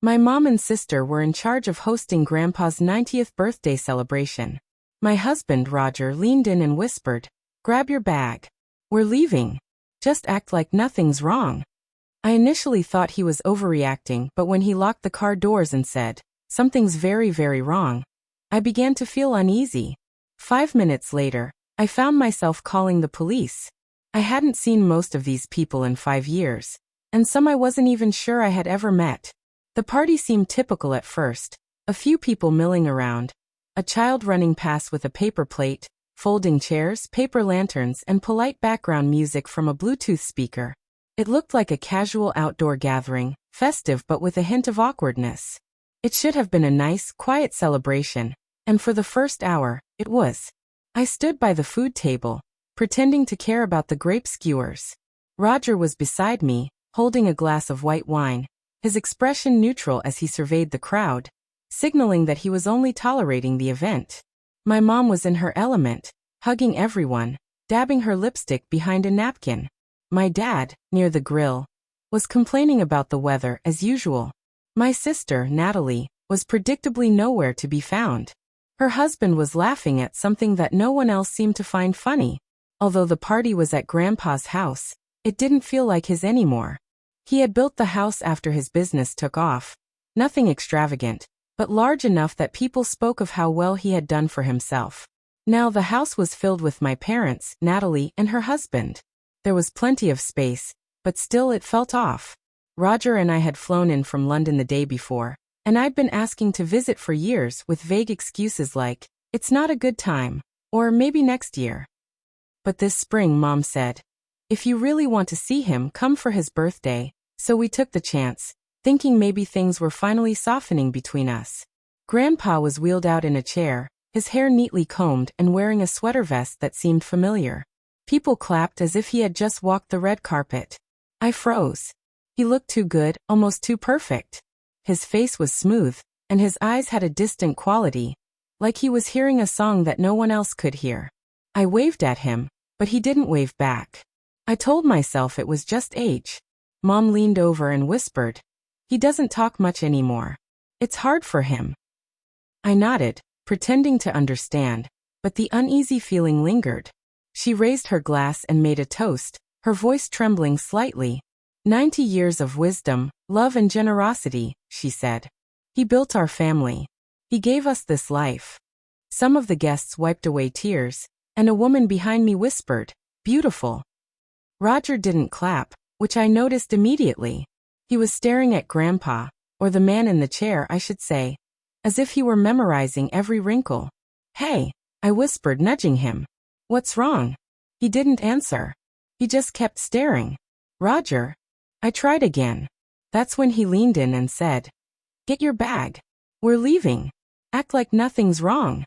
My mom and sister were in charge of hosting Grandpa's 90th birthday celebration. My husband, Roger, leaned in and whispered, "Grab your bag. We're leaving. Just act like nothing's wrong." I initially thought he was overreacting, but when he locked the car doors and said, "Something's very, very wrong," I began to feel uneasy. 5 minutes later, I found myself calling the police. I hadn't seen most of these people in 5 years, and some I wasn't even sure I had ever met. The party seemed typical at first, a few people milling around, a child running past with a paper plate, folding chairs, paper lanterns, and polite background music from a Bluetooth speaker. It looked like a casual outdoor gathering, festive but with a hint of awkwardness. It should have been a nice, quiet celebration, and for the first hour, it was. I stood by the food table, pretending to care about the grape skewers. Roger was beside me, holding a glass of white wine, his expression neutral as he surveyed the crowd, signaling that he was only tolerating the event. My mom was in her element, hugging everyone, dabbing her lipstick behind a napkin. My dad, near the grill, was complaining about the weather as usual. My sister, Natalie, was predictably nowhere to be found. Her husband was laughing at something that no one else seemed to find funny. Although the party was at Grandpa's house, it didn't feel like his anymore. He had built the house after his business took off. Nothing extravagant, but large enough that people spoke of how well he had done for himself. Now the house was filled with my parents, Natalie, and her husband. There was plenty of space, but still it felt off. Roger and I had flown in from London the day before, and I'd been asking to visit for years with vague excuses like, "It's not a good time," or "maybe next year." But this spring, Mom said, "If you really want to see him, come for his birthday." So we took the chance, thinking maybe things were finally softening between us. Grandpa was wheeled out in a chair, his hair neatly combed and wearing a sweater vest that seemed familiar. People clapped as if he had just walked the red carpet. I froze. He looked too good, almost too perfect. His face was smooth, and his eyes had a distant quality, like he was hearing a song that no one else could hear. I waved at him, but he didn't wave back. I told myself it was just age. Mom leaned over and whispered, "He doesn't talk much anymore. It's hard for him." I nodded, pretending to understand, but the uneasy feeling lingered. She raised her glass and made a toast, her voice trembling slightly. 90 years of wisdom, love and generosity," she said. "He built our family. He gave us this life." Some of the guests wiped away tears, and a woman behind me whispered, "Beautiful." Roger didn't clap, which I noticed immediately. He was staring at Grandpa, or the man in the chair, I should say, as if he were memorizing every wrinkle. "Hey," I whispered, nudging him. "What's wrong?" He didn't answer. He just kept staring. "Roger." I tried again. That's when he leaned in and said, "Get your bag. We're leaving. Act like nothing's wrong."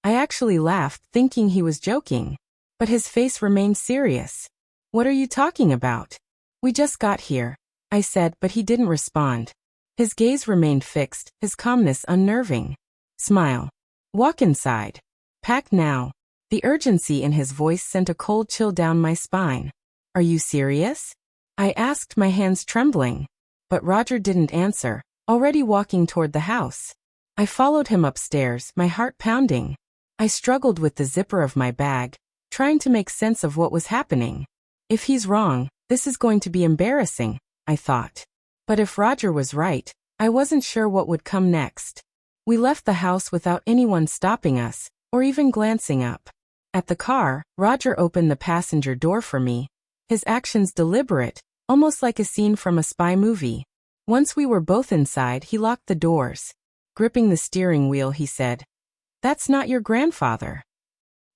I actually laughed, thinking he was joking. But his face remained serious. "What are you talking about?" "We just got here," I said, but he didn't respond. His gaze remained fixed, his calmness unnerving. "Smile. Walk inside. Pack now." The urgency in his voice sent a cold chill down my spine. "Are you serious?" I asked, my hands trembling. But Roger didn't answer, already walking toward the house. I followed him upstairs, my heart pounding. I struggled with the zipper of my bag, trying to make sense of what was happening. If he's wrong, this is going to be embarrassing, I thought. But if Roger was right, I wasn't sure what would come next. We left the house without anyone stopping us, or even glancing up. At the car, Roger opened the passenger door for me, his actions deliberate, almost like a scene from a spy movie. Once we were both inside, he locked the doors. Gripping the steering wheel, he said, "That's not your grandfather."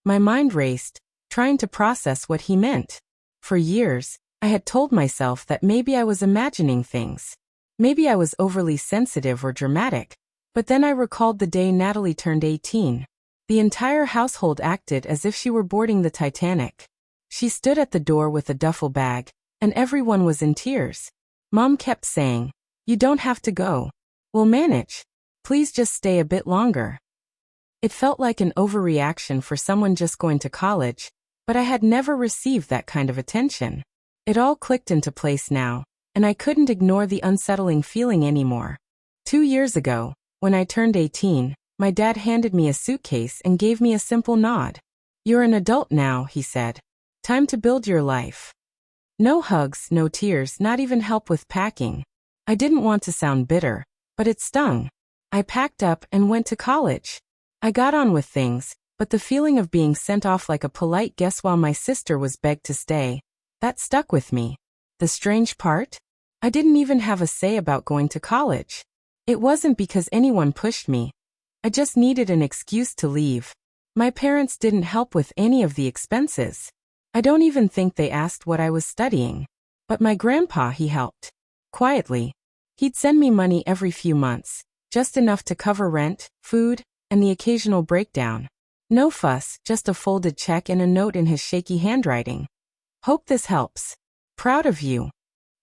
My mind raced, trying to process what he meant. For years, I had told myself that maybe I was imagining things. Maybe I was overly sensitive or dramatic. But then I recalled the day Natalie turned 18. The entire household acted as if she were boarding the Titanic. She stood at the door with a duffel bag, and everyone was in tears. Mom kept saying, "You don't have to go. We'll manage. Please just stay a bit longer." It felt like an overreaction for someone just going to college, but I had never received that kind of attention. It all clicked into place now, and I couldn't ignore the unsettling feeling anymore. 2 years ago, when I turned 18, my dad handed me a suitcase and gave me a simple nod. You're an adult now, he said. Time to build your life. No hugs, no tears, not even help with packing. I didn't want to sound bitter, but it stung. I packed up and went to college. I got on with things, but the feeling of being sent off like a polite guest while my sister was begged to stay, that stuck with me. The strange part? I didn't even have a say about going to college. It wasn't because anyone pushed me. I just needed an excuse to leave. My parents didn't help with any of the expenses. I don't even think they asked what I was studying. But my grandpa, he helped. Quietly. He'd send me money every few months, just enough to cover rent, food, and the occasional breakdown. No fuss, just a folded check and a note in his shaky handwriting. Hope this helps. Proud of you.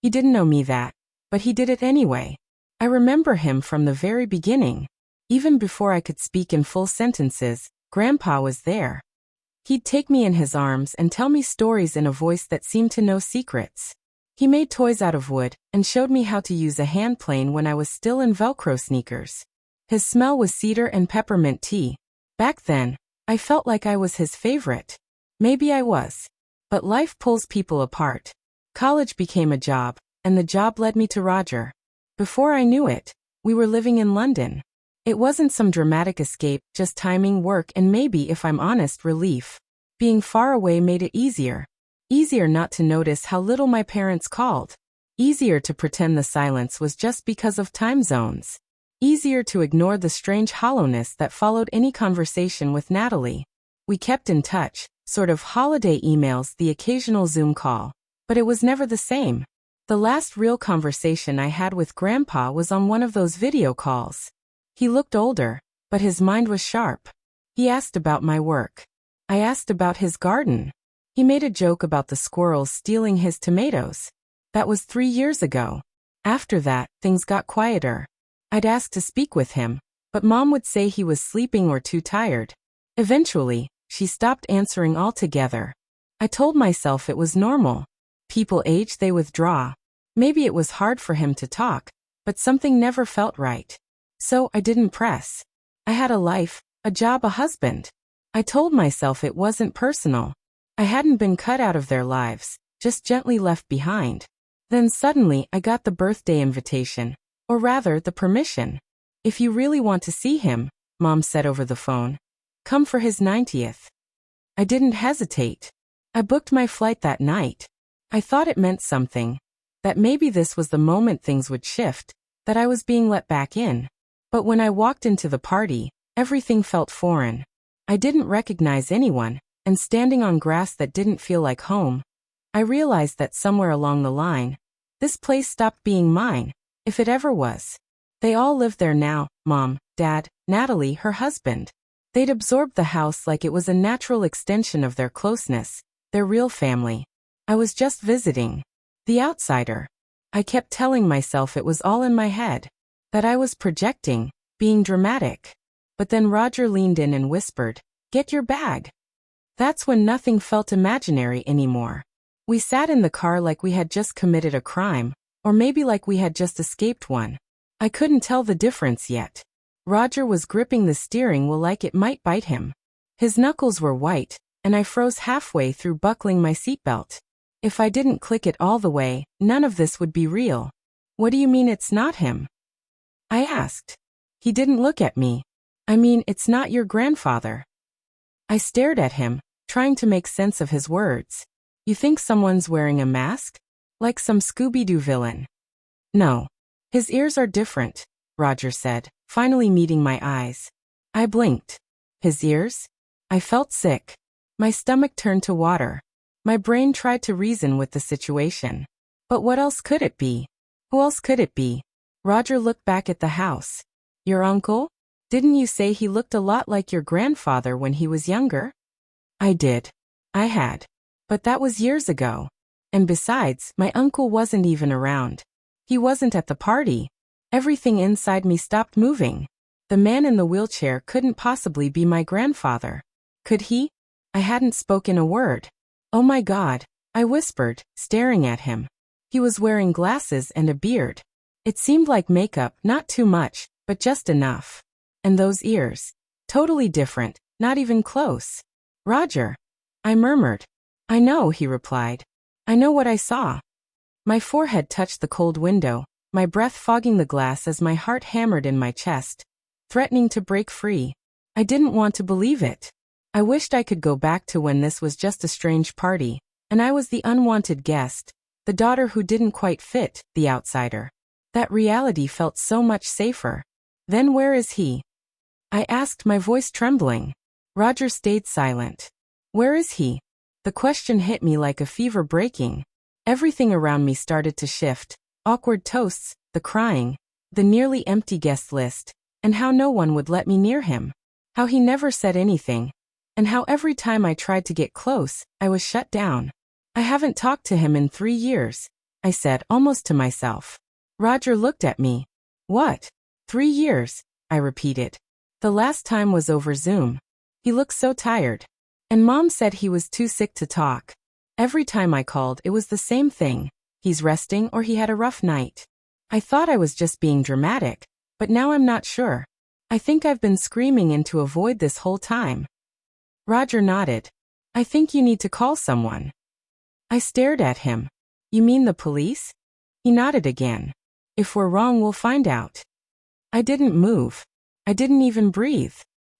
He didn't know me that, but he did it anyway. I remember him from the very beginning. Even before I could speak in full sentences, Grandpa was there. He'd take me in his arms and tell me stories in a voice that seemed to know secrets. He made toys out of wood and showed me how to use a hand plane when I was still in Velcro sneakers. His smell was cedar and peppermint tea. Back then, I felt like I was his favorite. Maybe I was. But life pulls people apart. College became a job, and the job led me to Roger. Before I knew it, we were living in London. It wasn't some dramatic escape, just timing, work, and maybe, if I'm honest, relief. Being far away made it easier. Easier not to notice how little my parents called. Easier to pretend the silence was just because of time zones. Easier to ignore the strange hollowness that followed any conversation with Natalie. We kept in touch, sort of holiday emails, the occasional Zoom call. But it was never the same. The last real conversation I had with Grandpa was on one of those video calls. He looked older, but his mind was sharp. He asked about my work. I asked about his garden. He made a joke about the squirrels stealing his tomatoes. That was 3 years ago. After that, things got quieter. I'd ask to speak with him, but Mom would say he was sleeping or too tired. Eventually, she stopped answering altogether. I told myself it was normal. People age, they withdraw. Maybe it was hard for him to talk, but something never felt right. So I didn't press. I had a life, a job, a husband. I told myself it wasn't personal. I hadn't been cut out of their lives, just gently left behind. Then suddenly I got the birthday invitation, or rather the permission. If you really want to see him, Mom said over the phone, come for his 90th. I didn't hesitate. I booked my flight that night. I thought it meant something, that maybe this was the moment things would shift, that I was being let back in. But when I walked into the party, everything felt foreign. I didn't recognize anyone, and standing on grass that didn't feel like home, I realized that somewhere along the line, this place stopped being mine, if it ever was. They all lived there now, Mom, Dad, Natalie, her husband. They'd absorbed the house like it was a natural extension of their closeness, their real family. I was just visiting. The outsider. I kept telling myself it was all in my head. That I was projecting, being dramatic. But then Roger leaned in and whispered, get your bag. That's when nothing felt imaginary anymore. We sat in the car like we had just committed a crime, or maybe like we had just escaped one. I couldn't tell the difference yet. Roger was gripping the steering wheel like it might bite him. His knuckles were white, and I froze halfway through buckling my seatbelt. If I didn't click it all the way, none of this would be real. What do you mean it's not him? I asked. He didn't look at me. I mean, it's not your grandfather. I stared at him, trying to make sense of his words. You think someone's wearing a mask? Like some Scooby-Doo villain? No. His ears are different, Roger said, finally meeting my eyes. I blinked. His ears? I felt sick. My stomach turned to water. My brain tried to reason with the situation. But what else could it be? Who else could it be? Roger looked back at the house. Your uncle? Didn't you say he looked a lot like your grandfather when he was younger? I did. I had. But that was years ago. And besides, my uncle wasn't even around. He wasn't at the party. Everything inside me stopped moving. The man in the wheelchair couldn't possibly be my grandfather. Could he? I hadn't spoken a word. Oh my God, I whispered, staring at him. He was wearing glasses and a beard. It seemed like makeup, not too much, but just enough. And those ears. Totally different, not even close. Roger. I murmured. I know, he replied. I know what I saw. My forehead touched the cold window, my breath fogging the glass as my heart hammered in my chest, threatening to break free. I didn't want to believe it. I wished I could go back to when this was just a strange party, and I was the unwanted guest, the daughter who didn't quite fit, the outsider. That reality felt so much safer. Then where is he? I asked, my voice trembling. Roger stayed silent. Where is he? The question hit me like a fever breaking. Everything around me started to shift. Awkward toasts, the crying, the nearly empty guest list, and how no one would let me near him. How he never said anything. And how every time I tried to get close, I was shut down. I haven't talked to him in 3 years, I said, almost to myself. Roger looked at me. What? 3 years, I repeated. The last time was over Zoom. He looked so tired. And Mom said he was too sick to talk. Every time I called, it was the same thing. He's resting or he had a rough night. I thought I was just being dramatic, but now I'm not sure. I think I've been screaming into a void this whole time. Roger nodded. I think you need to call someone. I stared at him. You mean the police? He nodded again. If we're wrong, we'll find out. I didn't move. I didn't even breathe.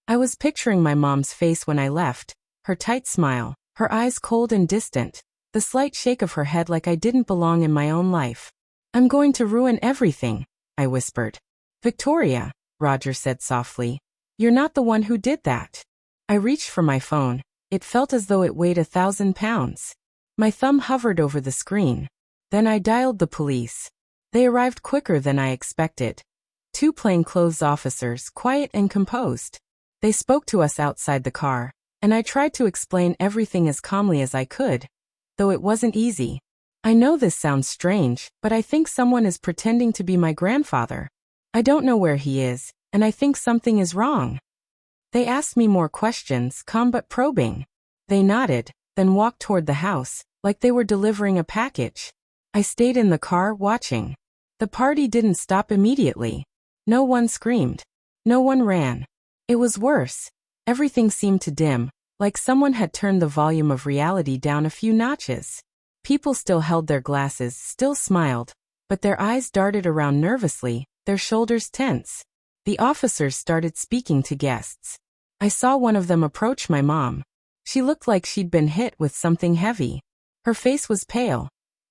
I was picturing my mom's face when I left, her tight smile, her eyes cold and distant, the slight shake of her head like I didn't belong in my own life. I'm going to ruin everything, I whispered. Victoria, Roger said softly. You're not the one who did that. I reached for my phone. It felt as though it weighed 1,000 pounds. My thumb hovered over the screen. Then I dialed the police. They arrived quicker than I expected. 2 plainclothes officers, quiet and composed. They spoke to us outside the car, and I tried to explain everything as calmly as I could, though it wasn't easy. I know this sounds strange, but I think someone is pretending to be my grandfather. I don't know where he is, and I think something is wrong. They asked me more questions, calm but probing. They nodded, then walked toward the house, like they were delivering a package. I stayed in the car, watching. The party didn't stop immediately. No one screamed. No one ran. It was worse. Everything seemed to dim, like someone had turned the volume of reality down a few notches. People still held their glasses, still smiled, but their eyes darted around nervously, their shoulders tense. The officers started speaking to guests. I saw one of them approach my mom. She looked like she'd been hit with something heavy. Her face was pale.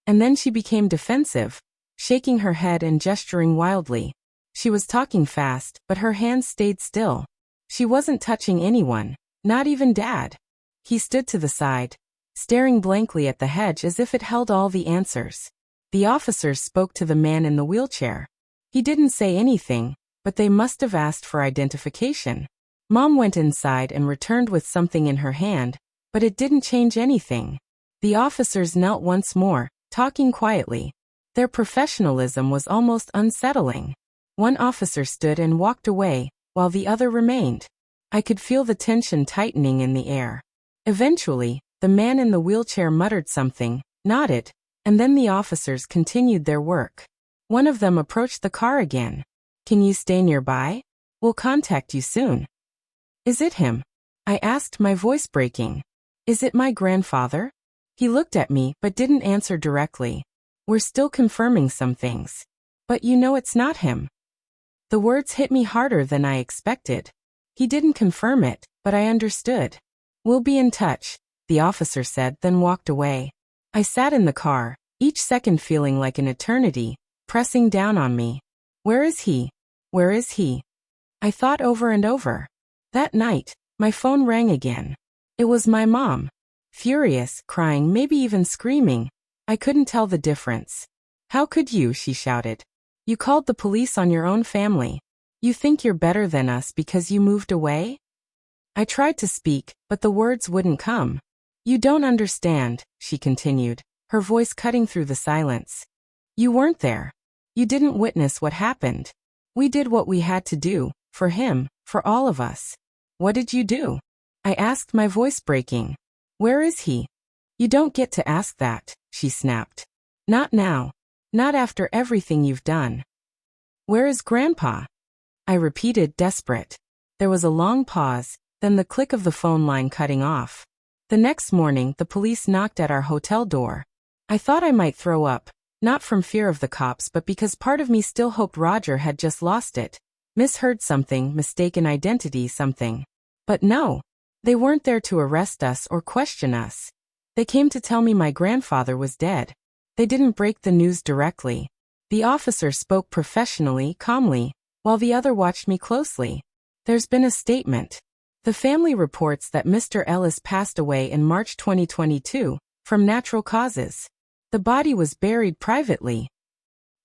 And then she became defensive, shaking her head and gesturing wildly. She was talking fast, but her hands stayed still. She wasn't touching anyone, not even Dad. He stood to the side, staring blankly at the hedge as if it held all the answers. The officers spoke to the man in the wheelchair. He didn't say anything, but they must have asked for identification. Mom went inside and returned with something in her hand, but it didn't change anything. The officers knelt once more, talking quietly. Their professionalism was almost unsettling. One officer stood and walked away, while the other remained. I could feel the tension tightening in the air. Eventually, the man in the wheelchair muttered something, nodded, and then the officers continued their work. One of them approached the car again. Can you stay nearby? We'll contact you soon. Is it him? I asked, my voice breaking. Is it my grandfather? He looked at me but didn't answer directly. We're still confirming some things. But you know it's not him. The words hit me harder than I expected. He didn't confirm it, but I understood. We'll be in touch, the officer said, then walked away. I sat in the car, each second feeling like an eternity, pressing down on me. Where is he? Where is he? I thought over and over. That night, my phone rang again. It was my mom. Furious, crying, maybe even screaming. I couldn't tell the difference. How could you? She shouted. You called the police on your own family. You think you're better than us because you moved away? I tried to speak, but the words wouldn't come. You don't understand, she continued, her voice cutting through the silence. You weren't there. You didn't witness what happened. We did what we had to do, for him, for all of us. What did you do? I asked, my voice breaking. Where is he? You don't get to ask that, she snapped. Not now. Not after everything you've done. Where is Grandpa? I repeated, desperate. There was a long pause, then the click of the phone line cutting off. The next morning, the police knocked at our hotel door. I thought I might throw up, not from fear of the cops but because part of me still hoped Roger had just lost it. Misheard something, mistaken identity something. But no. They weren't there to arrest us or question us. They came to tell me my grandfather was dead. They didn't break the news directly. The officer spoke professionally, calmly, while the other watched me closely. There's been a statement. The family reports that Mr. Ellis passed away in March 2022, from natural causes. The body was buried privately.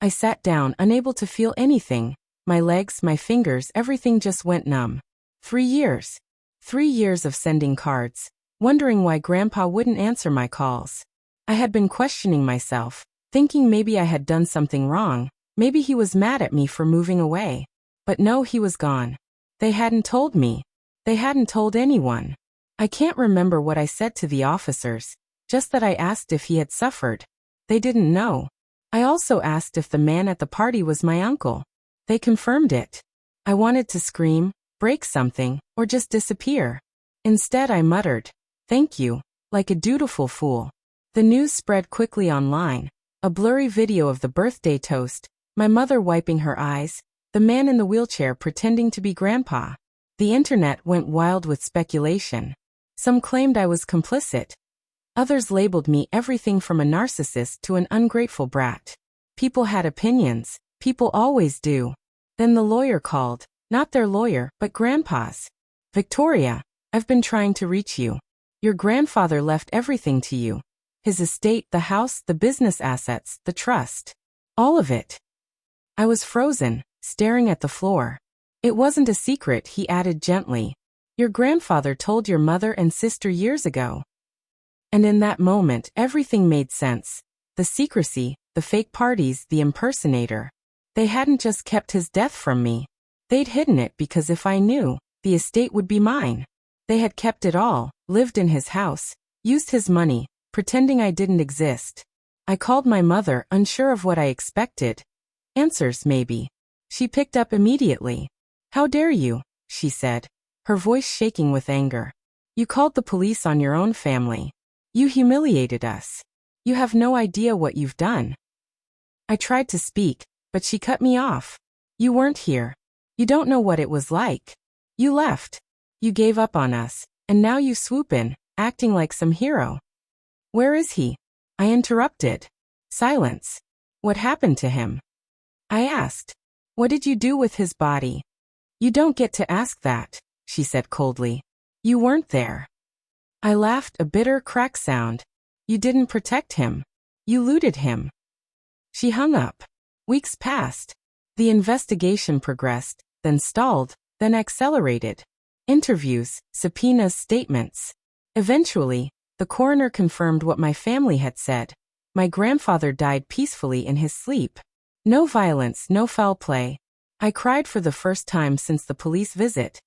I sat down, unable to feel anything. My legs, my fingers, everything just went numb. 3 years. 3 years of sending cards, wondering why Grandpa wouldn't answer my calls. I had been questioning myself, thinking maybe I had done something wrong, maybe he was mad at me for moving away. But no, he was gone. They hadn't told me. They hadn't told anyone. I can't remember what I said to the officers, just that I asked if he had suffered. They didn't know. I also asked if the man at the party was my uncle. They confirmed it. I wanted to scream, break something, or just disappear. Instead I muttered, "Thank you," like a dutiful fool. The news spread quickly online. A blurry video of the birthday toast, my mother wiping her eyes, the man in the wheelchair pretending to be Grandpa. The internet went wild with speculation. Some claimed I was complicit. Others labeled me everything from a narcissist to an ungrateful brat. People had opinions. People always do. Then the lawyer called. Not their lawyer, but Grandpa's. "Victoria, I've been trying to reach you. Your grandfather left everything to you. His estate, the house, the business assets, the trust. All of it." I was frozen, staring at the floor. "It wasn't a secret," he added gently. "Your grandfather told your mother and sister years ago." And in that moment, everything made sense. The secrecy, the fake parties, the impersonator. They hadn't just kept his death from me. They'd hidden it because if I knew, the estate would be mine. They had kept it all, lived in his house, used his money, pretending I didn't exist. I called my mother, unsure of what I expected. Answers, maybe. She picked up immediately. "How dare you?" she said, her voice shaking with anger. "You called the police on your own family. You humiliated us. You have no idea what you've done." I tried to speak, but she cut me off. "You weren't here. You don't know what it was like. You left. You gave up on us, and now you swoop in, acting like some hero." "Where is he?" I interrupted. Silence. "What happened to him?" I asked. "What did you do with his body?" "You don't get to ask that," she said coldly. "You weren't there." I laughed, a bitter crack sound. "You didn't protect him. You looted him." She hung up. Weeks passed. The investigation progressed, then stalled, then accelerated. Interviews, subpoenas, statements. Eventually, the coroner confirmed what my family had said. My grandfather died peacefully in his sleep. No violence, no foul play. I cried for the first time since the police visit.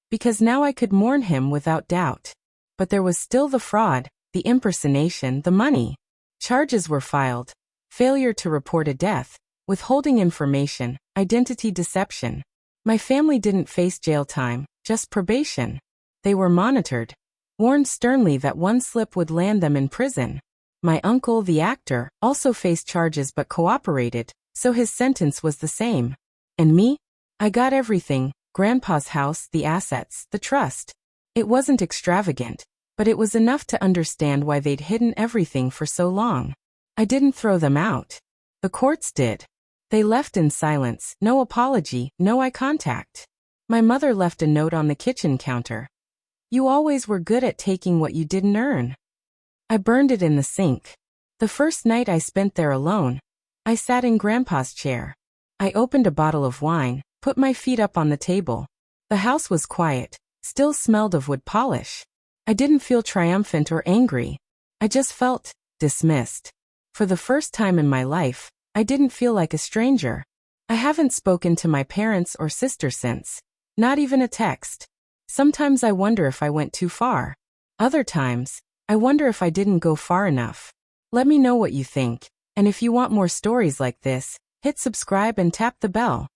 Because now I could mourn him without doubt. But there was still the fraud, the impersonation, the money. Charges were filed. Failure to report a death, withholding information, identity deception. My family didn't face jail time, just probation. They were monitored, warned sternly that one slip would land them in prison. My uncle, the actor, also faced charges but cooperated, so his sentence was the same. And me? I got everything, Grandpa's house, the assets, the trust. It wasn't extravagant, but it was enough to understand why they'd hidden everything for so long. I didn't throw them out. The courts did. They left in silence, no apology, no eye contact. My mother left a note on the kitchen counter. "You always were good at taking what you didn't earn." I burned it in the sink. The first night I spent there alone, I sat in Grandpa's chair. I opened a bottle of wine, put my feet up on the table. The house was quiet, still smelled of wood polish. I didn't feel triumphant or angry. I just felt dismissed. For the first time in my life, I didn't feel like a stranger. I haven't spoken to my parents or sister since. Not even a text. Sometimes I wonder if I went too far. Other times, I wonder if I didn't go far enough. Let me know what you think, and if you want more stories like this, hit subscribe and tap the bell.